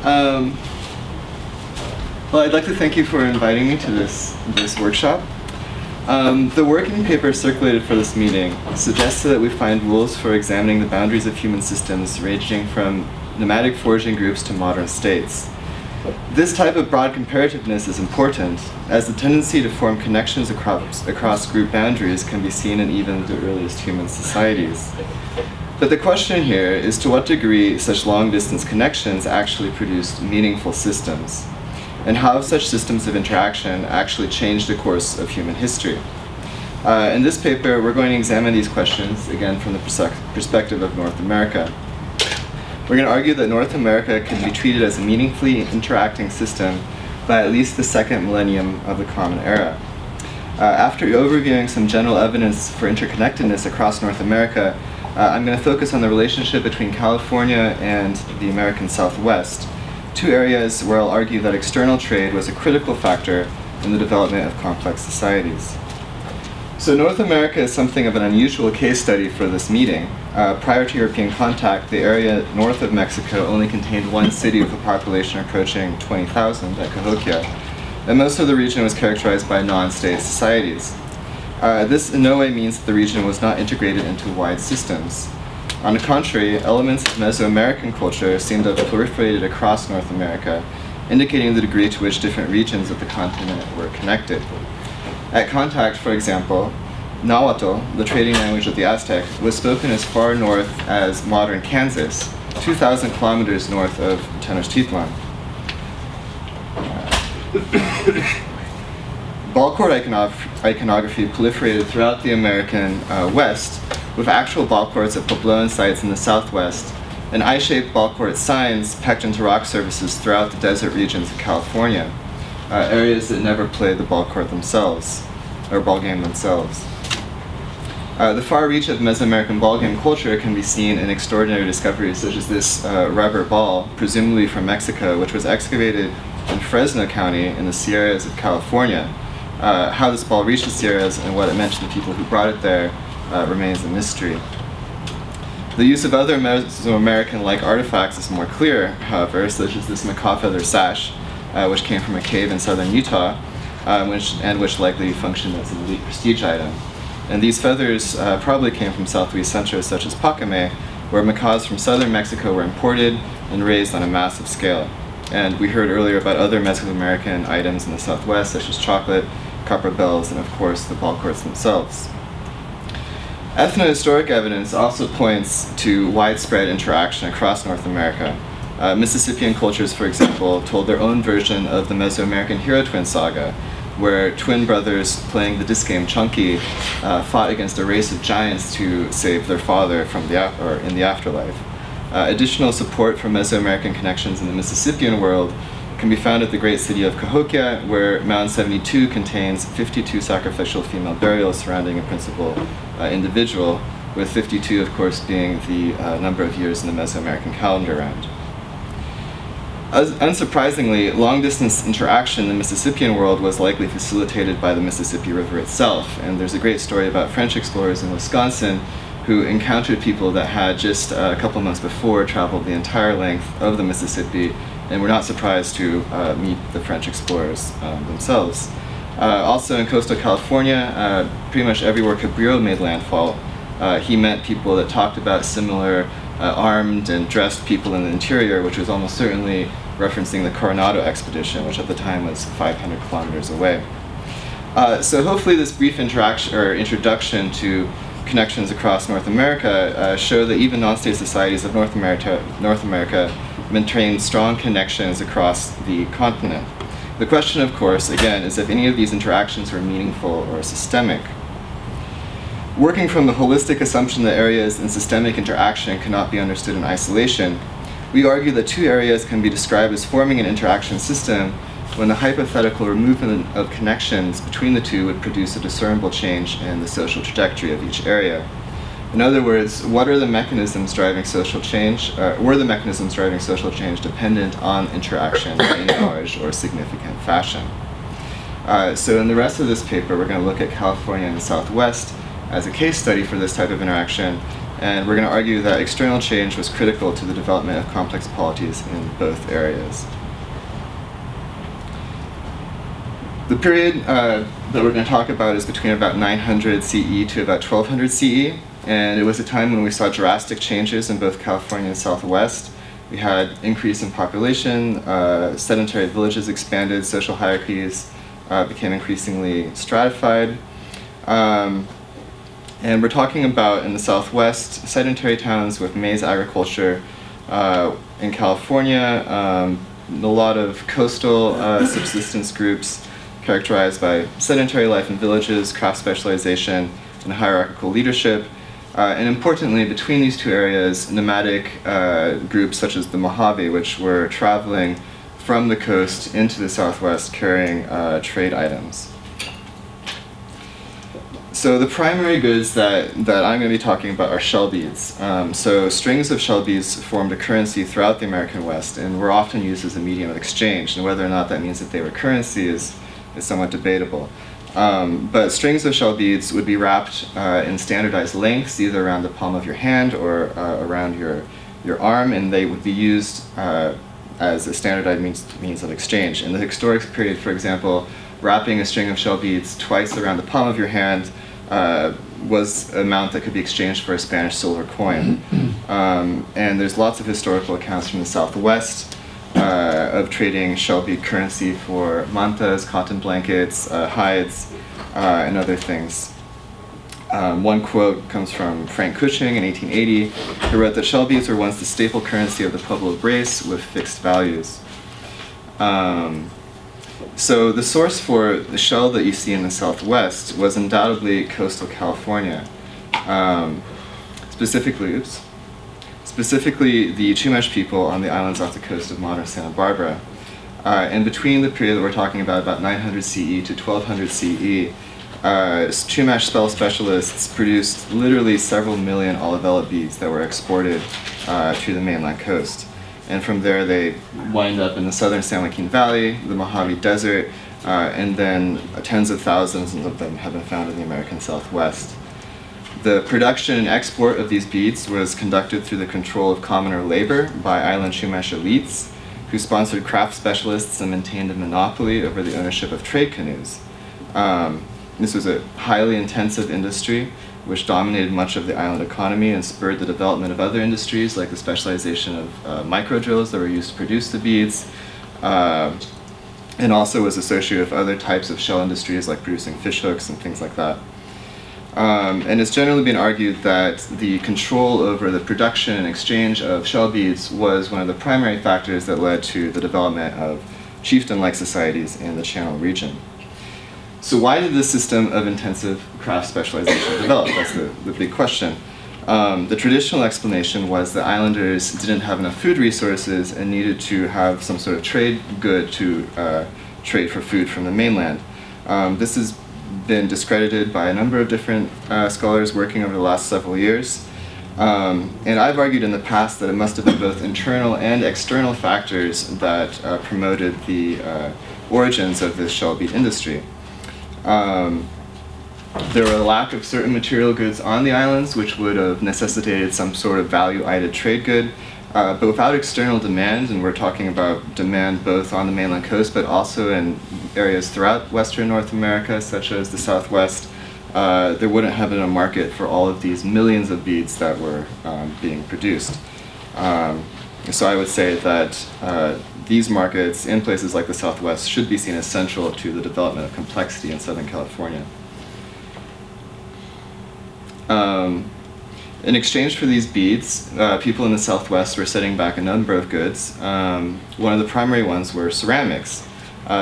Um, well, I'd like to thank you for inviting me to this workshop. The working paper circulated for this meeting suggested that we find rules for examining the boundaries of human systems ranging from nomadic foraging groups to modern states. This type of broad comparativeness is important, as the tendency to form connections across group boundaries can be seen in even the earliest human societies. But the question here is to what degree such long-distance connections actually produced meaningful systems, and how such systems of interaction actually changed the course of human history. In this paper, we're going to examine these questions, again, from the perspective of North America. We're going to argue that North America can be treated as a meaningfully interacting system by at least the second millennium of the Common Era. After overviewing some general evidence for interconnectedness across North America, I'm going to focus on the relationship between California and the American Southwest, two areas where I'll argue that external trade was a critical factor in the development of complex societies. So North America is something of an unusual case study for this meeting. Prior to European contact, the area north of Mexico only contained one city with a population approaching 20,000 at Cahokia, and most of the region was characterized by non-state societies. This in no way means that the region was not integrated into wide systems. On the contrary, elements of Mesoamerican culture seem to have proliferated across North America, indicating the degree to which different regions of the continent were connected. At contact, for example, Nahuatl, the trading language of the Aztec, was spoken as far north as modern Kansas, 2,000 kilometers north of Tenochtitlan. Ball court iconography proliferated throughout the American West, with actual ball courts at Pobloan sites in the Southwest, and eye-shaped ball court signs pecked into rock surfaces throughout the desert regions of California, areas that never played the ball court themselves, or ball game themselves. The far reach of Mesoamerican ball game culture can be seen in extraordinary discoveries such as this rubber ball, presumably from Mexico, which was excavated in Fresno County in the Sierras of California. How this ball reached the Sierras and what it meant to the people who brought it there remains a mystery. The use of other Mesoamerican-like artifacts is more clear, however, such as this macaw feather sash, which came from a cave in southern Utah, which likely functioned as an elite prestige item. And these feathers probably came from southwest centers such as Pacame, where macaws from southern Mexico were imported and raised on a massive scale. And we heard earlier about other Mesoamerican items in the Southwest, such as chocolate, copper bells, and of course the ball courts themselves. Ethnohistoric evidence also points to widespread interaction across North America. Mississippian cultures, for example, told their own version of the Mesoamerican hero twin saga, where twin brothers playing the disc game Chunky fought against a race of giants to save their father in the afterlife. Additional support for Mesoamerican connections in the Mississippian world can be found at the great city of Cahokia, where Mound 72 contains 52 sacrificial female burials surrounding a principal individual, with 52, of course, being the number of years in the Mesoamerican calendar round. Unsurprisingly, long-distance interaction in the Mississippian world was likely facilitated by the Mississippi River itself, and there's a great story about French explorers in Wisconsin who encountered people that had just a couple months before traveled the entire length of the Mississippi and were not surprised to meet the French explorers themselves. Also in coastal California, pretty much everywhere Cabrillo made landfall, he met people that talked about similar armed and dressed people in the interior, which was almost certainly referencing the Coronado expedition, which at the time was 500 kilometers away. So hopefully this brief introduction to connections across North America show that even non-state societies of North America maintain strong connections across the continent. The question, of course, again, is if any of these interactions are meaningful or systemic. Working from the holistic assumption that areas in systemic interaction cannot be understood in isolation, we argue that two areas can be described as forming an interaction system when the hypothetical removal of connections between the two would produce a discernible change in the social trajectory of each area. In other words, what are the mechanisms driving social change? Were the mechanisms driving social change dependent on interaction in any large or significant fashion? So in the rest of this paper, we're going to look at California and the Southwest as a case study for this type of interaction, And we're going to argue that external change was critical to the development of complex polities in both areas. The period that we're going to talk about is between about 900 CE to about 1200 CE, and it was a time when we saw drastic changes in both California and Southwest. We had increase in population, sedentary villages expanded, social hierarchies became increasingly stratified. And we're talking about, in the Southwest, sedentary towns with maize agriculture. In California, a lot of coastal subsistence groups characterized by sedentary life in villages, craft specialization, and hierarchical leadership. And importantly, between these two areas, nomadic groups such as the Mojave, which were traveling from the coast into the Southwest carrying trade items. So the primary goods that I'm going to be talking about are shell beads. So strings of shell beads formed a currency throughout the American West and were often used as a medium of exchange. And whether or not that means that they were currency is somewhat debatable. But strings of shell beads would be wrapped in standardized lengths, either around the palm of your hand or around your arm, and they would be used as a standardized means of exchange. In the historic period, for example, wrapping a string of shell beads twice around the palm of your hand was an amount that could be exchanged for a Spanish silver coin. And there's lots of historical accounts from the Southwest of trading shell bead currency for mantas, cotton blankets, hides, and other things. One quote comes from Frank Cushing in 1880, who wrote that shell beads were once the staple currency of the Pueblo race with fixed values. So the source for the shell that you see in the Southwest was undoubtedly coastal California, specifically the Chumash people on the islands off the coast of modern Santa Barbara. And between the period that we're talking about 900 CE to 1200 CE, Chumash spell specialists produced literally several million olivella beads that were exported to the mainland coast. And from there they wind up in the southern San Joaquin Valley, the Mojave Desert, and then tens of thousands of them have been found in the American Southwest. The production and export of these beads was conducted through the control of commoner labor by island Chumash elites, who sponsored craft specialists and maintained a monopoly over the ownership of trade canoes. This was a highly intensive industry which dominated much of the island economy and spurred the development of other industries like the specialization of micro drills that were used to produce the beads, and also was associated with other types of shell industries like producing fish hooks and things like that. And it's generally been argued that the control over the production and exchange of shell beads was one of the primary factors that led to the development of chieftain-like societies in the Channel region. So why did this system of intensive craft specialization develop? That's the big question. The traditional explanation was that islanders didn't have enough food resources and needed to have some sort of trade good to trade for food from the mainland. This has been discredited by a number of different scholars working over the last several years. And I've argued in the past that it must have been both internal and external factors that promoted the origins of this shell bead industry. There were a lack of certain material goods on the islands, which would have necessitated some sort of value-added trade good, but without external demand, and we're talking about demand both on the mainland coast, but also in areas throughout Western North America, such as the Southwest, there wouldn't have been a market for all of these millions of beads that were being produced. So I would say that these markets in places like the Southwest should be seen as central to the development of complexity in Southern California. In exchange for these beads, people in the Southwest were setting back a number of goods. One of the primary ones were ceramics.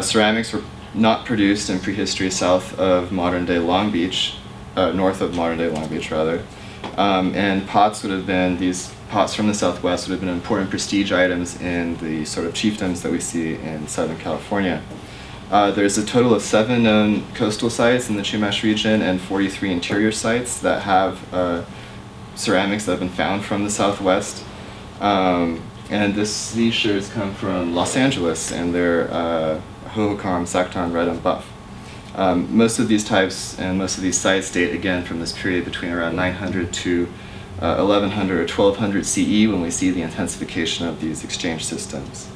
Ceramics were not produced in prehistory south of modern-day Long Beach, north of modern-day Long Beach rather, and pots would have been, these pots from the Southwest would have been important prestige items in the sort of chiefdoms that we see in Southern California. There's a total of 7 known coastal sites in the Chumash region and 43 interior sites that have ceramics that have been found from the Southwest. And these shards come from Los Angeles, and they're Hohokam, Sacton, Red, and Buff. Most of these types and most of these sites date again from this period between around 900 to 1100 or 1200 CE when we see the intensification of these exchange systems.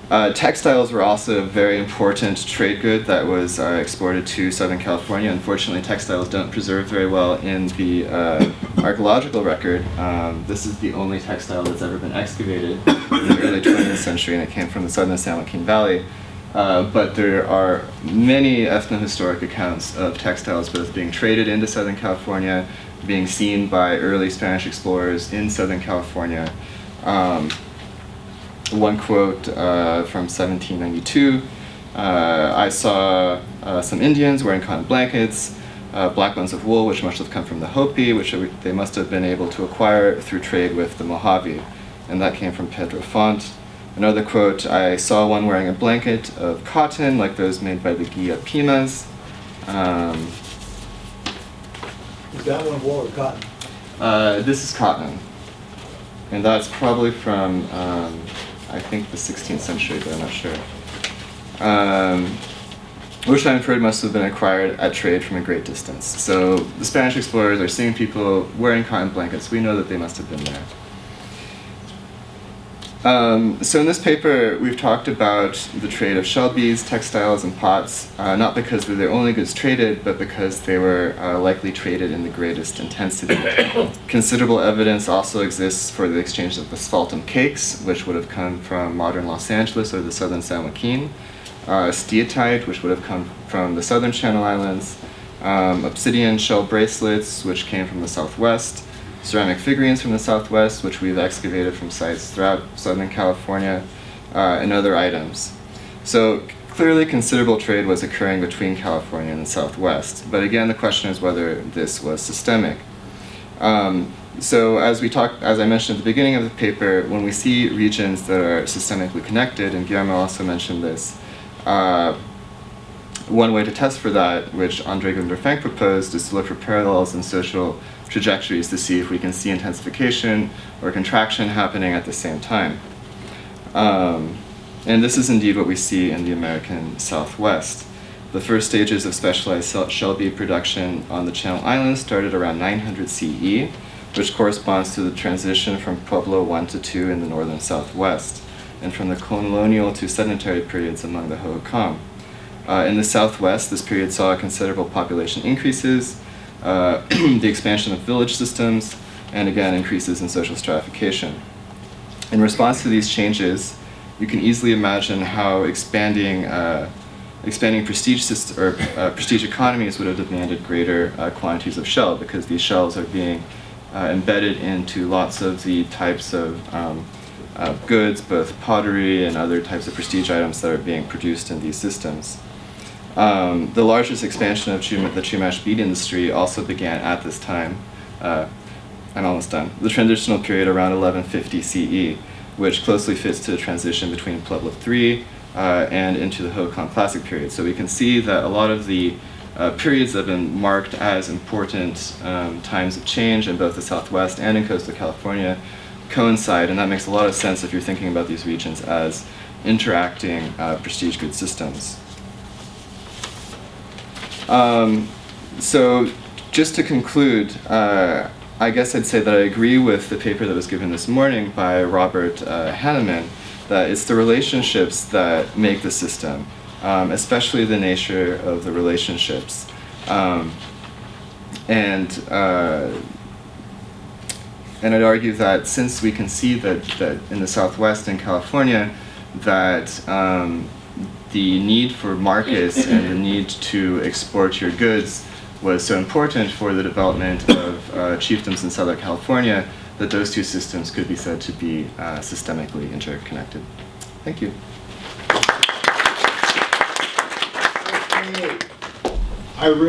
Textiles were also a very important trade good that was exported to Southern California. Unfortunately, textiles don't preserve very well in the archaeological record. This is the only textile that's ever been excavated in the early 20th century, and it came from the southern San Joaquin Valley. But there are many ethnohistoric accounts of textiles both being traded into Southern California, being seen by early Spanish explorers in Southern California. One quote from 1792, I saw some Indians wearing cotton blankets, black ones of wool, which must have come from the Hopi, which they must have been able to acquire through trade with the Mojave. And that came from Pedro Font. Another quote, I saw one wearing a blanket of cotton, like those made by the Guia Pimas. Is that one wool or cotton? This is cotton. And that's probably from, I think, the 16th century, but I'm not sure. Which I'm afraid must have been acquired at trade from a great distance. So the Spanish explorers are seeing people wearing cotton blankets. We know that they must have been there. So in this paper, we've talked about the trade of shell beads, textiles, and pots, not because they're the only goods traded, but because they were likely traded in the greatest intensity. Considerable evidence also exists for the exchange of asphaltum cakes, which would have come from modern Los Angeles or the southern San Joaquin, steatite, which would have come from the southern Channel Islands, obsidian shell bracelets, which came from the southwest, ceramic figurines from the southwest, which we've excavated from sites throughout Southern California, and other items. So clearly considerable trade was occurring between California and the southwest, but again the question is whether this was systemic. So as I mentioned at the beginning of the paper, when we see regions that are systemically connected, and Guillermo also mentioned this, one way to test for that, which André Gunder-Fenck proposed, is to look for parallels in social trajectories to see if we can see intensification or contraction happening at the same time. And this is indeed what we see in the American Southwest. The first stages of specialized shell bead production on the Channel Islands started around 900 CE, which corresponds to the transition from Pueblo I to II in the northern Southwest, and from the colonial to sedentary periods among the Hohokam. In the Southwest, this period saw considerable population increases, the expansion of village systems, and again, increases in social stratification. In response to these changes, you can easily imagine how expanding prestige economies would have demanded greater quantities of shell, because these shells are being embedded into lots of the types of goods, both pottery and other types of prestige items that are being produced in these systems. The largest expansion of the Chumash bead industry also began at this time. I'm almost done. The transitional period around 1150 CE, which closely fits to the transition between Pueblo III and into the Hohokam Classic period. So we can see that a lot of the periods that have been marked as important times of change in both the Southwest and in coastal California coincide, and that makes a lot of sense if you're thinking about these regions as interacting prestige goods systems. So just to conclude, I guess I'd say that I agree with the paper that was given this morning by Robert Hanneman, that it's the relationships that make the system, especially the nature of the relationships. And I'd argue that since we can see that in the Southwest and California, that the need for markets and the need to export your goods was so important for the development of chiefdoms in Southern California, that those two systems could be said to be systemically interconnected. Thank you. I